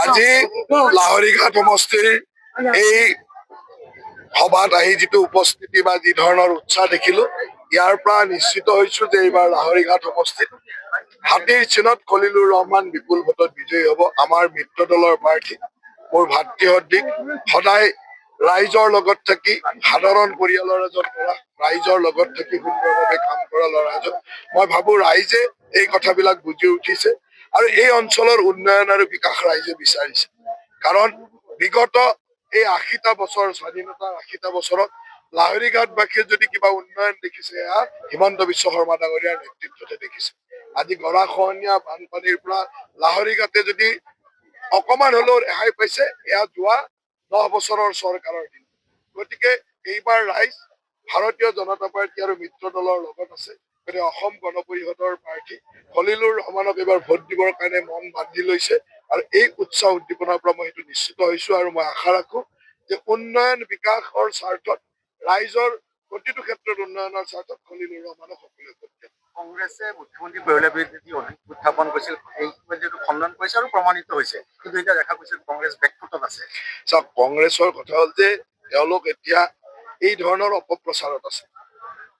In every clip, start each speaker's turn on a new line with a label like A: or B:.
A: আজি লাহৰীঘাট সমষ্টিৰ এই সভাত আহি যিটো উপস্থিতি বা যি ধৰণৰ উৎসাহ দেখিলো, ইয়াৰ পৰা নিশ্চিত হৈছো যে এইবাৰ লাহৰীঘাট সমষ্টিত হাতীৰ চিনত খলিলুৰ ৰহমান বিপুল ভোটত বিজয়ী হ'ব আমাৰ মিত্ৰ দলৰ প্ৰাৰ্থী। মোৰ ভাতৃহদ্দিক সদায় ৰাইজৰ লগত থাকি সাধাৰণ পৰিয়ালৰ এজন ল'ৰা, ৰাইজৰ লগত থাকি সুন্দৰভাৱে কাম কৰা ল'ৰা এজন। মই ভাবো ৰাইজে এই কথাবিলাক বুজি উঠিছে আৰু এই অঞ্চলৰ উন্নয়ন আৰু বিকাশ ৰাইজে বিচাৰিছে। কাৰণ বিগত এই ৮০টা বছৰ স্বাধীনতাৰ ৮০টা বছৰত লাহৰীঘাটবাসীয়ে যদি কিবা উন্নয়ন দেখিছে, এয়া হিমন্ত বিশ্ব শৰ্মা ডাঙৰীয়াৰ নেতৃত্বতে দেখিছে। আজি গৰাখহনীয়া বানপানীৰ পৰা লাহৰীঘাটে যদি অকমান হলেও ৰেহাই পাইছে, এয়া যোৱা 10 বছৰৰ চৰকাৰৰ দিন। গতিকে এইবাৰ ৰাইজ ভাৰতীয় জনতা পাৰ্টী আৰু মিত্ৰ দলৰ লগত আছে। গতিকে অসম গণ পৰিষদৰ প্ৰাৰ্থী খলিলুৰ ৰহমানক এইবাৰ ভোট দিবৰ কাৰণে মন বান্ধি লৈছে আৰু এই উৎসাহ উদ্দীপনাৰ পৰা মই সেইটো নিশ্চিত হৈছো আৰু মই আশা ৰাখো যে উন্নয়ন বিকাশৰ স্বাৰ্থত ৰাইজৰ প্ৰতিটো ক্ষেত্ৰত উন্নয়নৰ স্বাৰ্থত খলিলুৰ ৰহমানক সকলোৱে ভোট দিয়ে।
B: কংগ্ৰেছে মুখ্যমন্ত্ৰী বৰুৱাৰ বিৰুদ্ধে যি অভিযোগ উত্থাপন কৰিছিল এই খণ্ডন কৰিছে আৰু প্ৰমাণিত হৈছে, কিন্তু এতিয়া দেখা গৈছে কংগ্ৰেছ বেকফুটত আছে।
A: চাওক, কংগ্ৰেছৰ কথা হ'ল যে তেওঁলোক এতিয়া এই ধৰণৰ অপপ্ৰচাৰত আছে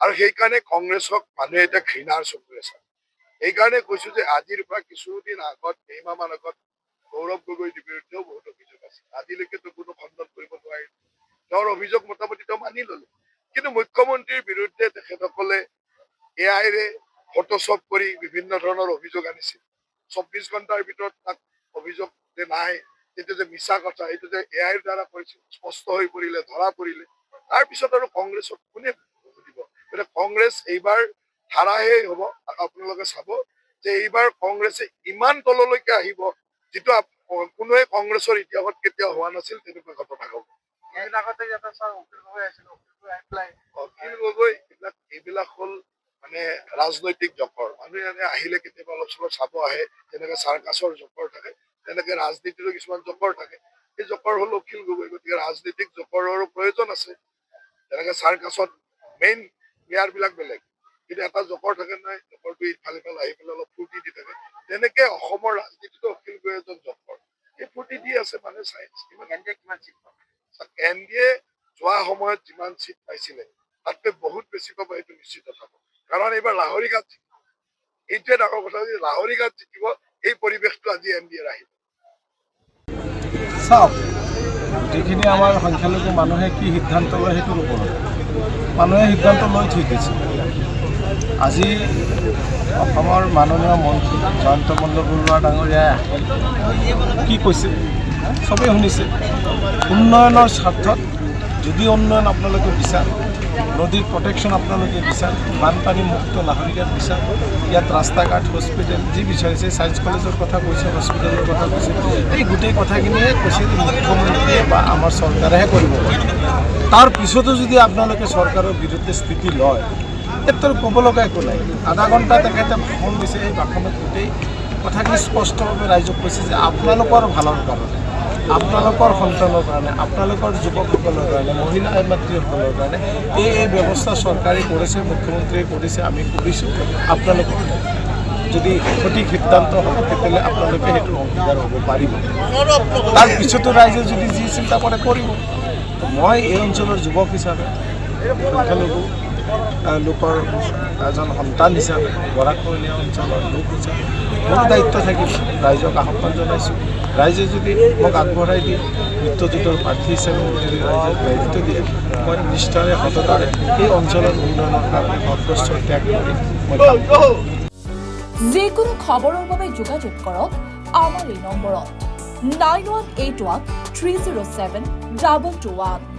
A: আৰু সেইকাৰণে কংগ্ৰেছক মানুহে এতিয়া ঘৃণাৰ চকুৰে চায়। সেইকাৰণে কৈছো যে আজিৰ পৰা কিছুদিন আগত, কেইমাহমান আগত গৌৰৱ গগৈৰ বিৰুদ্ধেও বহুত অভিযোগ আছে। আজিলৈকেতো কোনো খণ্ডন কৰিব নোৱাৰিল। তেওঁৰ অভিযোগ মোটামুটি তেওঁ মানি ললে, কিন্তু মুখ্যমন্ত্ৰীৰ বিৰুদ্ধে তেখেতসকলে এআইৰে ফটোশ্বপ কৰি বিভিন্ন ধৰণৰ অভিযোগ আনিছিল। 24 ঘণ্টাৰ ভিতৰত তাক অভিযোগ যে নাই, এইটো যে মিছা কথা, এইটো যে এআইৰ দ্বাৰা কৰিছিল, স্পষ্ট হৈ পৰিলে, ধৰা পৰিলে। তাৰপিছত আৰু কংগ্ৰেছক কোনে সুধিব? গতিকে কংগ্ৰেছ এইবাৰ ধাৰাহে হ'ব। আপোনালোকে চাব যে এইবাৰ কংগ্ৰেছে ইমান তললৈকে আহিব, যিটো কোনোৱে কংগ্ৰেছৰ ইতিহাসত কেতিয়াও হোৱা নাছিল, তেনেকুৱা ঘটনা হ'ব। অখিল গগৈ এইবিলাক হ'ল মানে ৰাজনৈতিক জকৰ। মানুহে আহিলে কেতিয়াবা অলপ চলপ চাব আহে, যেনেকে চাৰ্কাছৰ জকৰ থাকে, তেনেকে ৰাজনীতিৰো কিছুমান জকৰ থাকে। এই জকৰ হ'ল অখিল গগৈ। গতিকে ৰাজনীতিক জকৰৰো প্ৰয়োজন আছে। যেনেকে চাৰ্কাছত মেইন প্লেয়াৰ বিলাক বেলেগ, কিন্তু এটা জকৰ থাকে নহয়, জকৰটো ইফালে ইফালে আহি পেলাই অলপ ফূৰ্তি দি থাকে। তেনেকে অসমৰ ৰাজনীতিতো অখিল গগৈ এজন জকৰ। এই ফূৰ্তি দি আছে, মানুহে চাই আছে। কিমান চিট পাব? এন ডি এ যোৱা সময়ত যিমান চিট পাইছিলে তাতকৈ বহুত বেছি পাব, সেইটো নিশ্চিত থাকক। কাৰণ এইবাৰ লাহৰীঘাট জিকিব, এইটোৱে ডাঙৰ কথা যে লাহৰীঘাট জিকিব। এই পৰিৱেশটো আজি এন ডি এৰ আহিব।
C: চাওক, গোটেইখিনি আমাৰ সংখ্যালঘু মানুহে কি সিদ্ধান্ত লয় সেইটোৰ ওপৰত মানুহে সিদ্ধান্ত লৈ থৈ দিছে। আজি অসমৰ মাননীয় মন্ত্ৰী জয়ন্ত বৰুৱা ডাঙৰীয়াই কি কৈছে চবেই শুনিছে। উন্নয়নৰ স্বাৰ্থত যদি উন্নয়ন আপোনালোকে বিচাৰে, নদীৰ প্ৰটেকশ্যন আপোনালোকে বিচাৰে, বানপানী মুক্ত লাহৰীঘাট বিচাৰে, ইয়াত ৰাস্তা ঘাট, হস্পিটেল যি বিচাৰিছে, ছায়েন্স কলেজৰ কথা কৈছে, হস্পিটেলৰ কথা কৈছে, এই গোটেই কথাখিনিয়ে কৈছে যে মুখ্যমন্ত্ৰীয়ে বা আমাৰ চৰকাৰেহে কৰিব পাৰে। তাৰ পিছতো যদি আপোনালোকে চৰকাৰৰ বিৰুদ্ধে স্থিতি লয়, এইটো ক'ব লগা একো নাই। আধা ঘণ্টা তেখেতে ভাষণ দিছে। এই ভাষণত গোটেই কথাখিনি স্পষ্টভাৱে ৰাইজক কৈছে যে আপোনালোকৰ ভালৰ কাৰণে, আপোনালোকৰ সন্তানৰ কাৰণে, আপোনালোকৰ যুৱকসকলৰ কাৰণে, মহিলা মাতৃসকলৰ কাৰণে এই ব্যৱস্থা চৰকাৰে কৰিছে, মুখ্যমন্ত্ৰীয়ে কৰিছে, আমি কৰিছোঁ। আপোনালোকে যদি সঠিক সিদ্ধান্ত হ'ব, তেতিয়াহ'লে আপোনালোকে সেইটো অংশীদাৰ হ'ব পাৰিব। তাৰপিছতো ৰাইজে যদি যি চিন্তা কৰে কৰিব। মই এই অঞ্চলৰ যুৱক হিচাপে, সংখ্যালঘু লোকৰ এজন সন্তান হিচাপে, গৰাখহনীয়া অঞ্চলৰ লোক হিচাপে মোৰ দায়িত্ব থাকিব। ৰাইজক আহ্বান জনাইছোঁ, ৰাইজে যদি মোক আগবঢ়াই দিয়ে, মিত্ৰজোঁটৰ প্ৰাৰ্থী হিচাপে মোক যদি ৰাইজে দায়িত্ব দিয়ে, মই নিষ্ঠাৰে সততাৰে এই অঞ্চলৰ উন্নয়নৰ কাৰণে সৰ্বোচ্চ ত্যাগ কৰি মই কাম কৰিম।
D: যিকোনো খবৰৰ বাবে যোগাযোগ কৰক আমাৰ এই নম্বৰত 9181 307 221।